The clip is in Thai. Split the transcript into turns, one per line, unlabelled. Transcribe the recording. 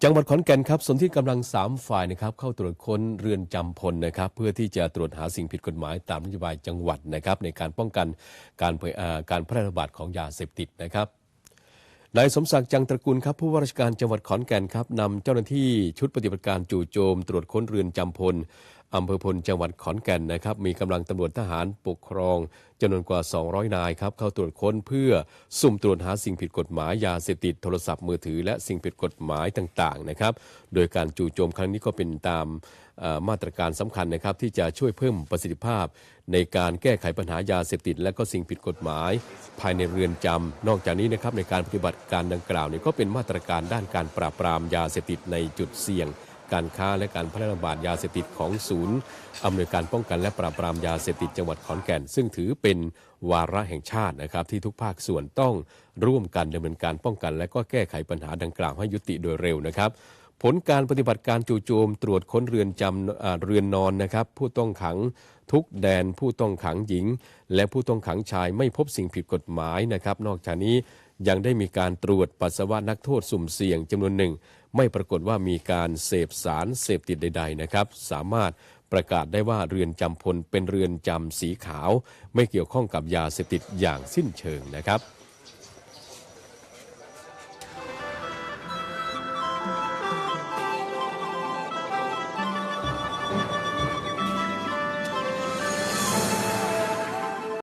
จังหวัดขอนแก่นครับส่วนที่กำลัง3ฝ่ายนะครับเข้าตรวจค้นเรือนจำพลนะครับเพื่อที่จะตรวจหาสิ่งผิดกฎหมายตามนโยบายจังหวัดนะครับในการป้องกันการแพร่ระบาดของยาเสพติดนะครับนายสมศักดิ์จังตระกูลครับผู้ว่าราชการจังหวัดขอนแก่นครับนำเจ้าหน้าที่ชุดปฏิบัติการจู่โจมตรวจค้นเรือนจำพลอำเภอพลจังหวัดขอนแก่นนะครับมีกำลังตำรวจทหารปกครองจำนวนกว่า200นายครับเข้าตรวจค้นเพื่อสุ่มตรวจหาสิ่งผิดกฎหมายยาเสพติดโทรศัพท์มือถือและสิ่งผิดกฎหมายต่างๆนะครับโดยการจู่โจมครั้งนี้ก็เป็นตามมาตรการสำคัญนะครับที่จะช่วยเพิ่มประสิทธิภาพในการแก้ไขปัญหายาเสพติดและก็สิ่งผิดกฎหมายภายในเรือนจำนอกจากนี้นะครับในการปฏิบัติการดังกล่าวนี้ก็เป็นมาตรการด้านการปราบปรามยาเสพติดในจุดเสี่ยงการค้าและการแพร่ระบาดยาเสพติดของศูนย์อำนวยการป้องกันและปราบปรามยาเสพติดจังหวัดขอนแก่นซึ่งถือเป็นวาระแห่งชาตินะครับที่ทุกภาคส่วนต้องร่วมกันดำเนินการป้องกันและก็แก้ไขปัญหาดังกล่าวให้ยุติโดยเร็วนะครับผลการปฏิบัติการจู่โจมตรวจค้นเรือนจำเรือนนอนนะครับผู้ต้องขังทุกแดนผู้ต้องขังหญิงและผู้ต้องขังชายไม่พบสิ่งผิดกฎหมายนะครับนอกจากนี้ยังได้มีการตรวจปัสสาวะนักโทษสุ่มเสี่ยงจำนวนหนึ่งไม่ปรากฏว่ามีการเสพสารเสพติดใดๆนะครับสามารถประกาศได้ว่าเรือนจำพลเป็นเรือนจำสีขาวไม่เกี่ยวข้องกับยาเสพติดอย่างสิ้นเชิงนะครับ